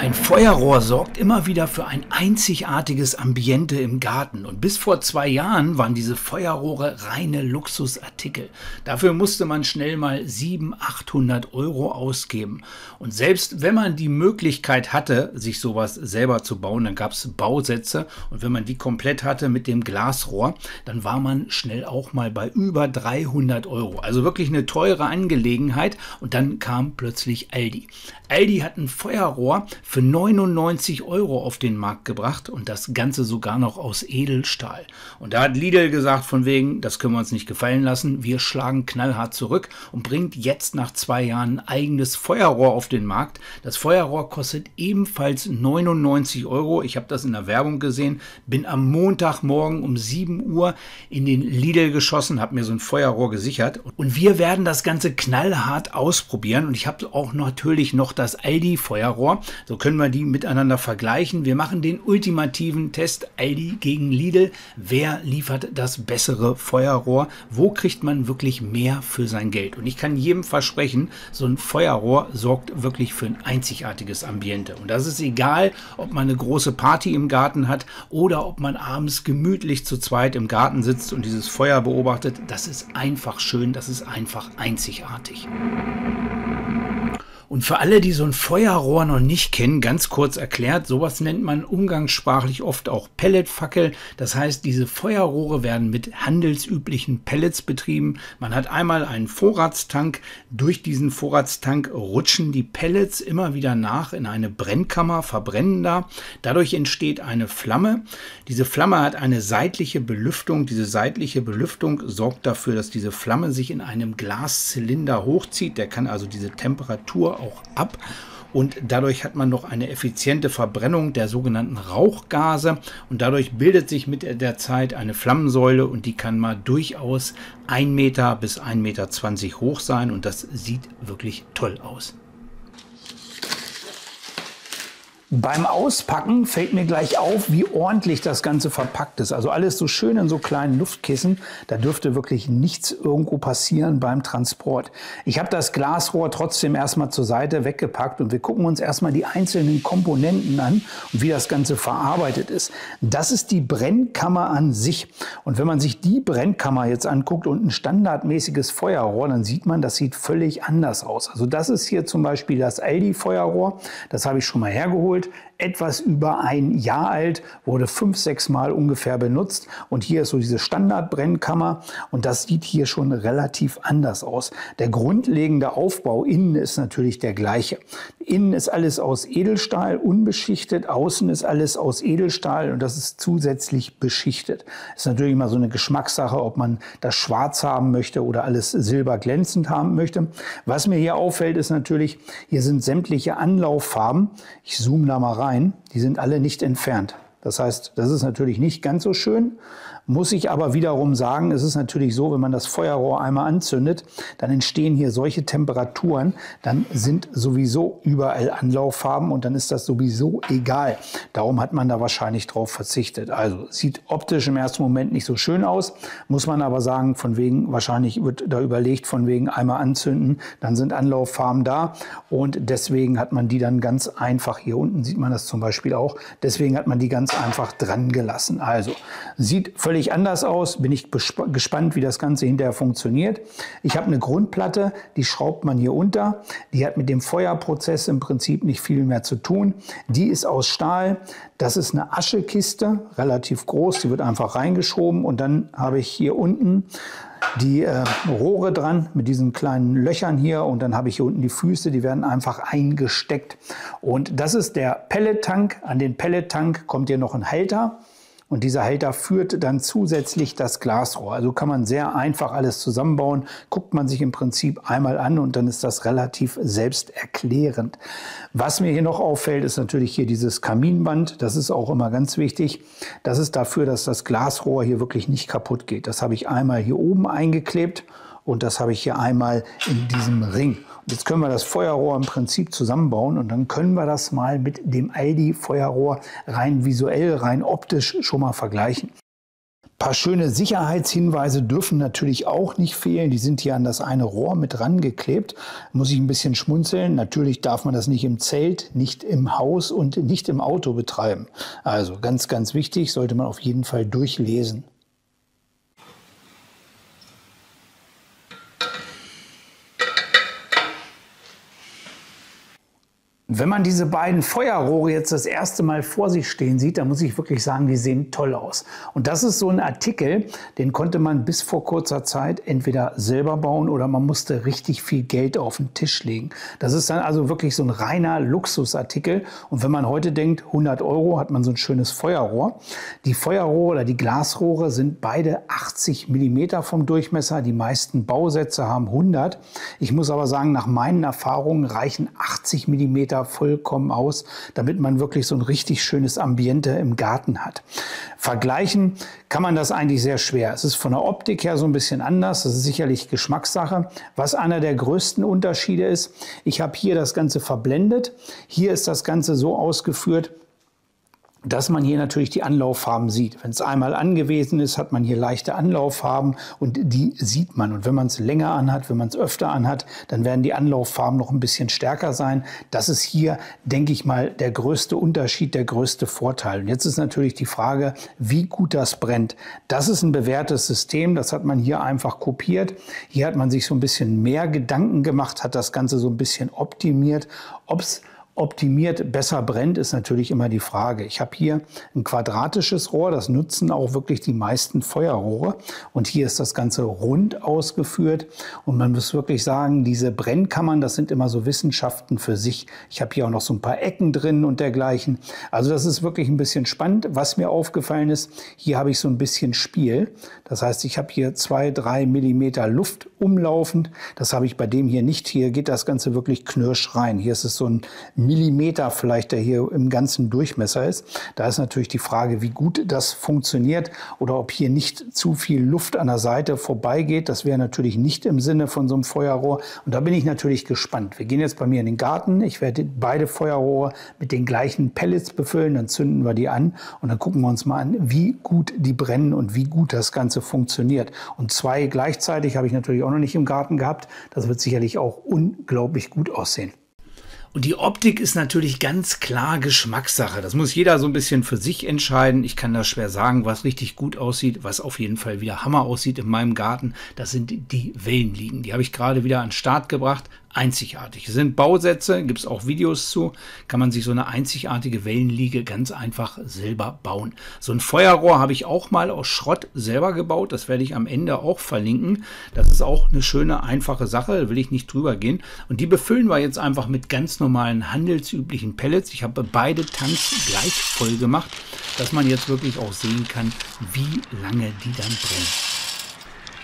Ein Feuerrohr sorgt immer wieder für ein einzigartiges Ambiente im Garten. Und bis vor 2 Jahren waren diese Feuerrohre reine Luxusartikel. Dafür musste man schnell mal 700, 800 Euro ausgeben. Und selbst wenn man die Möglichkeit hatte, sich sowas selber zu bauen, dann gab es Bausätze. Und wenn man die komplett hatte mit dem Glasrohr, dann war man schnell auch mal bei über 300 Euro. Also wirklich eine teure Angelegenheit. Und dann kam plötzlich Aldi. Aldi hat ein Feuerrohr für 99 Euro auf den Markt gebracht und das Ganze sogar noch aus Edelstahl. Und da hat Lidl gesagt, von wegen, das können wir uns nicht gefallen lassen, wir schlagen knallhart zurück und bringt jetzt nach 2 Jahren ein eigenes Feuerrohr auf den Markt. Das Feuerrohr kostet ebenfalls 99 Euro. Ich habe das in der Werbung gesehen, bin am Montagmorgen um 7 Uhr in den Lidl geschossen, habe mir so ein Feuerrohr gesichert und wir werden das Ganze knallhart ausprobieren. Und ich habe auch natürlich noch das Aldi Feuerrohr. So können wir die miteinander vergleichen. Wir machen den ultimativen Test Aldi gegen Lidl. Wer liefert das bessere Feuerrohr? Wo kriegt man wirklich mehr für sein Geld? Und ich kann jedem versprechen, so ein Feuerrohr sorgt wirklich für ein einzigartiges Ambiente. Und das ist egal, ob man eine große Party im Garten hat oder ob man abends gemütlich zu zweit im Garten sitzt und dieses Feuer beobachtet. Das ist einfach schön, das ist einfach einzigartig. Und für alle, die so ein Feuerrohr noch nicht kennen, ganz kurz erklärt, sowas nennt man umgangssprachlich oft auch Pelletfackel. Das heißt, diese Feuerrohre werden mit handelsüblichen Pellets betrieben. Man hat einmal einen Vorratstank. Durch diesen Vorratstank rutschen die Pellets immer wieder nach in eine Brennkammer, verbrennen da. Dadurch entsteht eine Flamme. Diese Flamme hat eine seitliche Belüftung. Diese seitliche Belüftung sorgt dafür, dass diese Flamme sich in einem Glaszylinder hochzieht. Der kann also diese Temperatur auch ab und dadurch hat man noch eine effiziente Verbrennung der sogenannten Rauchgase und dadurch bildet sich mit der Zeit eine Flammensäule und die kann mal durchaus 1 Meter bis 1,20 Meter hoch sein und das sieht wirklich toll aus. Beim Auspacken fällt mir gleich auf, wie ordentlich das Ganze verpackt ist. Also alles so schön in so kleinen Luftkissen. Da dürfte wirklich nichts irgendwo passieren beim Transport. Ich habe das Glasrohr trotzdem erstmal zur Seite weggepackt und wir gucken uns erstmal die einzelnen Komponenten an und wie das Ganze verarbeitet ist. Das ist die Brennkammer an sich. Und wenn man sich die Brennkammer jetzt anguckt und ein standardmäßiges Feuerrohr, dann sieht man, das sieht völlig anders aus. Also das ist hier zum Beispiel das Aldi-Feuerrohr. Das habe ich schon mal hergeholt. Etwas über 1 Jahr alt, wurde 5, 6 Mal ungefähr benutzt. Und hier ist so diese Standardbrennkammer und das sieht hier schon relativ anders aus. Der grundlegende Aufbau innen ist natürlich der gleiche. Innen ist alles aus Edelstahl, unbeschichtet. Außen ist alles aus Edelstahl und das ist zusätzlich beschichtet. Ist natürlich immer so eine Geschmackssache, ob man das schwarz haben möchte oder alles silberglänzend haben möchte. Was mir hier auffällt, ist natürlich, hier sind sämtliche Anlauffarben. Ich zoome da mal rein. Die sind alle nicht entfernt. Das heißt, das ist natürlich nicht ganz so schön. Muss ich aber wiederum sagen, es ist natürlich so, wenn man das Feuerrohr einmal anzündet, dann entstehen hier solche Temperaturen, dann sind sowieso überall Anlauffarben und dann ist das sowieso egal. Darum hat man da wahrscheinlich drauf verzichtet. Also sieht optisch im ersten Moment nicht so schön aus, muss man aber sagen, von wegen, wahrscheinlich wird da überlegt, von wegen einmal anzünden, dann sind Anlauffarben da und deswegen hat man die dann ganz einfach, hier unten sieht man das zum Beispiel auch, deswegen hat man die ganz einfach dran gelassen. Also sieht völlig anders aus, bin ich gespannt, wie das Ganze hinterher funktioniert. Ich habe eine Grundplatte, die schraubt man hier unter. Die hat mit dem Feuerprozess im Prinzip nicht viel mehr zu tun. Die ist aus Stahl. Das ist eine Aschekiste, relativ groß. Die wird einfach reingeschoben und dann habe ich hier unten die Rohre dran mit diesen kleinen Löchern hier und dann habe ich hier unten die Füße, die werden einfach eingesteckt. Und das ist der Pellettank. An den Pellettank kommt hier noch ein Halter. Und dieser Halter führt dann zusätzlich das Glasrohr. Also kann man sehr einfach alles zusammenbauen. Guckt man sich im Prinzip einmal an und dann ist das relativ selbsterklärend. Was mir hier noch auffällt, ist natürlich hier dieses Kaminband. Das ist auch immer ganz wichtig. Das ist dafür, dass das Glasrohr hier wirklich nicht kaputt geht. Das habe ich einmal hier oben eingeklebt und das habe ich hier einmal in diesem Ring. Und jetzt können wir das Feuerrohr im Prinzip zusammenbauen und dann können wir das mal mit dem Aldi Feuerrohr rein visuell, rein optisch schon mal vergleichen. Ein paar schöne Sicherheitshinweise dürfen natürlich auch nicht fehlen. Die sind hier an das eine Rohr mit rangeklebt. Muss ich ein bisschen schmunzeln. Natürlich darf man das nicht im Zelt, nicht im Haus und nicht im Auto betreiben. Also ganz, ganz wichtig, sollte man auf jeden Fall durchlesen. Wenn man diese beiden Feuerrohre jetzt das erste Mal vor sich stehen sieht, dann muss ich wirklich sagen, die sehen toll aus. Und das ist so ein Artikel, den konnte man bis vor kurzer Zeit entweder selber bauen oder man musste richtig viel Geld auf den Tisch legen. Das ist dann also wirklich so ein reiner Luxusartikel. Und wenn man heute denkt, 100 € hat man so ein schönes Feuerrohr. Die Feuerrohre oder die Glasrohre sind beide 80 mm vom Durchmesser. Die meisten Bausätze haben 100. Ich muss aber sagen, nach meinen Erfahrungen reichen 80 mm vollkommen aus, damit man wirklich so ein richtig schönes Ambiente im Garten hat. Vergleichen kann man das eigentlich sehr schwer. Es ist von der Optik her so ein bisschen anders. Das ist sicherlich Geschmackssache. Was einer der größten Unterschiede ist, ich habe hier das Ganze verblendet. Hier ist das Ganze so ausgeführt, dass man hier natürlich die Anlauffarben sieht. Wenn es einmal angewiesen ist, hat man hier leichte Anlauffarben und die sieht man. Und wenn man es länger anhat, wenn man es öfter anhat, dann werden die Anlauffarben noch ein bisschen stärker sein. Das ist hier, denke ich mal, der größte Unterschied, der größte Vorteil. Und jetzt ist natürlich die Frage, wie gut das brennt. Das ist ein bewährtes System, das hat man hier einfach kopiert. Hier hat man sich so ein bisschen mehr Gedanken gemacht, hat das Ganze so ein bisschen optimiert. Ob es optimiert besser brennt, ist natürlich immer die Frage. Ich habe hier ein quadratisches Rohr, das nutzen auch wirklich die meisten Feuerrohre. Und hier ist das Ganze rund ausgeführt. Und man muss wirklich sagen, diese Brennkammern, das sind immer so Wissenschaften für sich. Ich habe hier auch noch so ein paar Ecken drin und dergleichen. Also das ist wirklich ein bisschen spannend. Was mir aufgefallen ist, hier habe ich so ein bisschen Spiel. Das heißt, ich habe hier 2-3 mm Luft umlaufend. Das habe ich bei dem hier nicht. Hier geht das Ganze wirklich knirsch rein. Hier ist es so ein Millimeter vielleicht, der hier im ganzen Durchmesser ist. Da ist natürlich die Frage, wie gut das funktioniert oder ob hier nicht zu viel Luft an der Seite vorbeigeht. Das wäre natürlich nicht im Sinne von so einem Feuerrohr. Und da bin ich natürlich gespannt. Wir gehen jetzt bei mir in den Garten. Ich werde beide Feuerrohre mit den gleichen Pellets befüllen. Dann zünden wir die an und dann gucken wir uns mal an, wie gut die brennen und wie gut das Ganze funktioniert. Und zwei gleichzeitig habe ich natürlich auch noch nicht im Garten gehabt. Das wird sicherlich auch unglaublich gut aussehen. Und die Optik ist natürlich ganz klar Geschmackssache. Das muss jeder so ein bisschen für sich entscheiden. Ich kann da schwer sagen, was richtig gut aussieht, was auf jeden Fall wieder Hammer aussieht in meinem Garten. Das sind die Wellenliegen. Die habe ich gerade wieder an den Start gebracht. Einzigartig. Es sind Bausätze, gibt es auch Videos zu, kann man sich so eine einzigartige Wellenliege ganz einfach selber bauen. So ein Feuerrohr habe ich auch mal aus Schrott selber gebaut, das werde ich am Ende auch verlinken. Das ist auch eine schöne, einfache Sache, da will ich nicht drüber gehen. Und die befüllen wir jetzt einfach mit ganz normalen handelsüblichen Pellets. Ich habe beide Tanks gleich voll gemacht, dass man jetzt wirklich auch sehen kann, wie lange die dann brennen.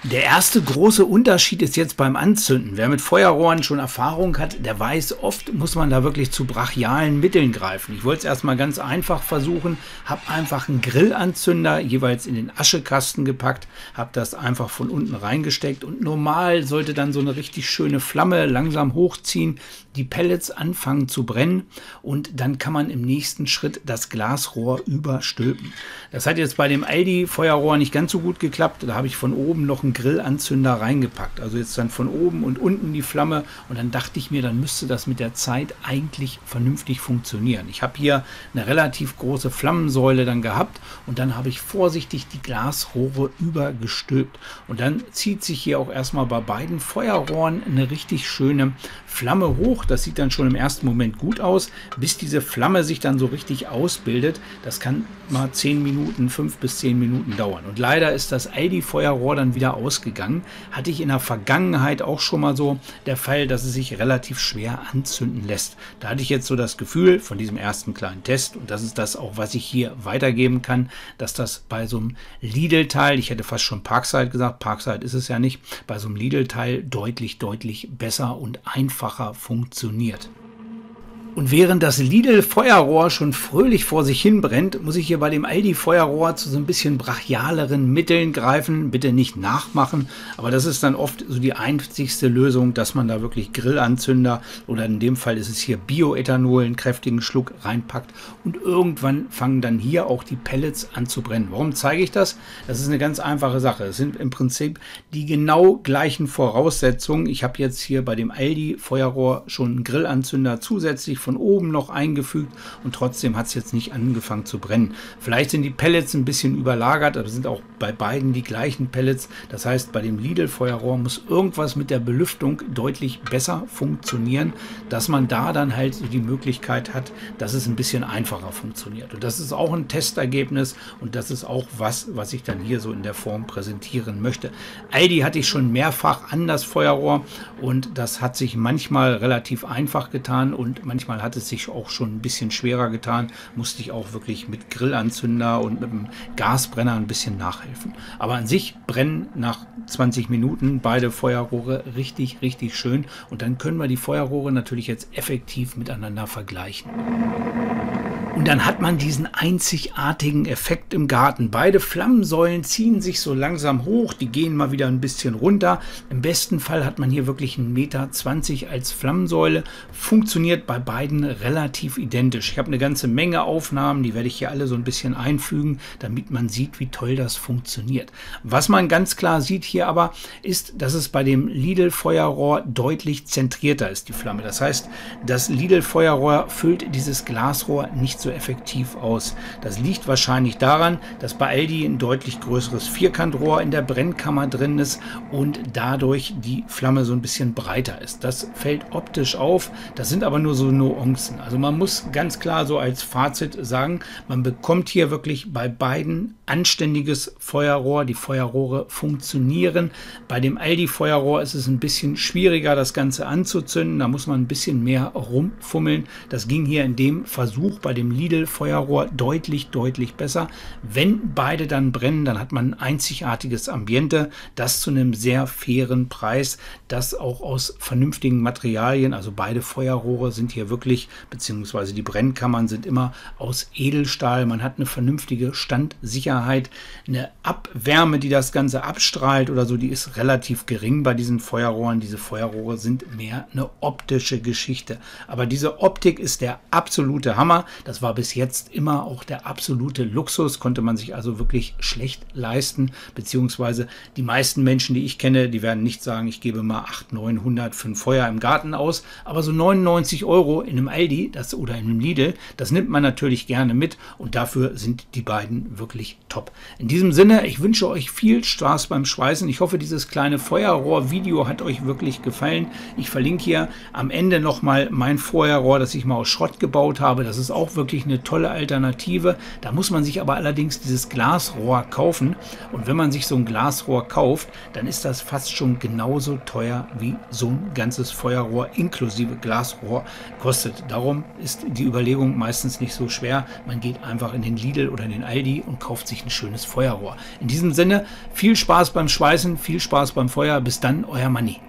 Der erste große Unterschied ist jetzt beim Anzünden. Wer mit Feuerrohren schon Erfahrung hat, der weiß, oft muss man da wirklich zu brachialen Mitteln greifen. Ich wollte es erstmal ganz einfach versuchen, habe einfach einen Grillanzünder jeweils in den Aschekasten gepackt, habe das einfach von unten reingesteckt und normal sollte dann so eine richtig schöne Flamme langsam hochziehen, die Pellets anfangen zu brennen und dann kann man im nächsten Schritt das Glasrohr überstülpen. Das hat jetzt bei dem Aldi Feuerrohr nicht ganz so gut geklappt. Da habe ich von oben noch einen Grillanzünder reingepackt. Also jetzt dann von oben und unten die Flamme und dann dachte ich mir, dann müsste das mit der Zeit eigentlich vernünftig funktionieren. Ich habe hier eine relativ große Flammensäule dann gehabt und dann habe ich vorsichtig die Glasrohre übergestülpt. Und dann zieht sich hier auch erstmal bei beiden Feuerrohren eine richtig schöne Flamme hoch. Das sieht dann schon im ersten Moment gut aus, bis diese Flamme sich dann so richtig ausbildet. Das kann mal 10 Minuten, 5 bis 10 Minuten dauern. Und leider ist das Aldi-Feuerrohr dann wieder ausgegangen. Hatte ich in der Vergangenheit auch schon mal so der Fall, dass es sich relativ schwer anzünden lässt. Da hatte ich jetzt so das Gefühl von diesem ersten kleinen Test, und das ist das auch, was ich hier weitergeben kann, dass das bei so einem Lidl-Teil, ich hätte fast schon Parkside gesagt, Parkside ist es ja nicht, bei so einem Lidl-Teil deutlich, deutlich besser und einfacher funktioniert. Und während das Lidl-Feuerrohr schon fröhlich vor sich hin brennt, muss ich hier bei dem Aldi-Feuerrohr zu so ein bisschen brachialeren Mitteln greifen. Bitte nicht nachmachen, aber das ist dann oft so die einzigste Lösung, dass man da wirklich Grillanzünder oder in dem Fall ist es hier Bioethanol, einen kräftigen Schluck reinpackt und irgendwann fangen dann hier auch die Pellets an zu brennen. Warum zeige ich das? Das ist eine ganz einfache Sache. Es sind im Prinzip die genau gleichen Voraussetzungen. Ich habe jetzt hier bei dem Aldi-Feuerrohr schon einen Grillanzünder zusätzlich von oben noch eingefügt und trotzdem hat es jetzt nicht angefangen zu brennen. Vielleicht sind die Pellets ein bisschen überlagert, aber sind auch bei beiden die gleichen Pellets. Das heißt, bei dem Lidl-Feuerrohr muss irgendwas mit der Belüftung deutlich besser funktionieren, dass man da dann halt so die Möglichkeit hat, dass es ein bisschen einfacher funktioniert. Und das ist auch ein Testergebnis und das ist auch was ich dann hier so in der Form präsentieren möchte. Aldi hatte ich schon mehrfach an das Feuerrohr und das hat sich manchmal relativ einfach getan und manchmal hat es sich auch schon ein bisschen schwerer getan, musste ich auch wirklich mit Grillanzünder und mit dem Gasbrenner ein bisschen nachhelfen. Aber an sich brennen nach 20 Minuten beide Feuerrohre richtig, richtig schön und dann können wir die Feuerrohre natürlich jetzt effektiv miteinander vergleichen. Und dann hat man diesen einzigartigen Effekt im Garten. Beide Flammensäulen ziehen sich so langsam hoch, die gehen mal wieder ein bisschen runter. Im besten Fall hat man hier wirklich 1,20 Meter als Flammensäule. Funktioniert bei beiden relativ identisch. Ich habe eine ganze Menge Aufnahmen, die werde ich hier alle so ein bisschen einfügen, damit man sieht, wie toll das funktioniert. Was man ganz klar sieht hier aber, ist, dass es bei dem Lidl-Feuerrohr deutlich zentrierter ist, die Flamme. Das heißt, das Lidl-Feuerrohr füllt dieses Glasrohr nicht so effektiv aus. Das liegt wahrscheinlich daran, dass bei Aldi ein deutlich größeres Vierkantrohr in der Brennkammer drin ist und dadurch die Flamme so ein bisschen breiter ist. Das fällt optisch auf, das sind aber nur so Nuancen. Also man muss ganz klar so als Fazit sagen, man bekommt hier wirklich bei beiden anständiges Feuerrohr. Die Feuerrohre funktionieren. Bei dem Aldi-Feuerrohr ist es ein bisschen schwieriger, das Ganze anzuzünden. Da muss man ein bisschen mehr rumfummeln. Das ging hier in dem Versuch bei dem Lidl-Feuerrohr deutlich, deutlich besser. Wenn beide dann brennen, dann hat man ein einzigartiges Ambiente, das zu einem sehr fairen Preis, das auch aus vernünftigen Materialien, also beide Feuerrohre sind hier wirklich, beziehungsweise die Brennkammern sind immer aus Edelstahl. Man hat eine vernünftige Standsicherheit, eine Abwärme, die das Ganze abstrahlt oder so, die ist relativ gering bei diesen Feuerrohren. Diese Feuerrohre sind mehr eine optische Geschichte. Aber diese Optik ist der absolute Hammer. Das war bis jetzt immer auch der absolute Luxus, konnte man sich also wirklich schlecht leisten, beziehungsweise die meisten Menschen, die ich kenne, die werden nicht sagen, ich gebe mal 800, 900 für ein Feuer im Garten aus, aber so 99 € in einem Aldi oder in einem Lidl, das nimmt man natürlich gerne mit und dafür sind die beiden wirklich top. In diesem Sinne, ich wünsche euch viel Spaß beim Schweißen. Ich hoffe, dieses kleine Feuerrohr-Video hat euch wirklich gefallen. Ich verlinke hier am Ende nochmal mein Feuerrohr, das ich mal aus Schrott gebaut habe. Das ist auch wirklich eine tolle Alternative. Da muss man sich aber allerdings dieses Glasrohr kaufen. Und wenn man sich so ein Glasrohr kauft, dann ist das fast schon genauso teuer wie so ein ganzes Feuerrohr inklusive Glasrohr kostet. Darum ist die Überlegung meistens nicht so schwer. Man geht einfach in den Lidl oder in den Aldi und kauft sich ein schönes Feuerrohr. In diesem Sinne, viel Spaß beim Schweißen, viel Spaß beim Feuer. Bis dann, euer Manni.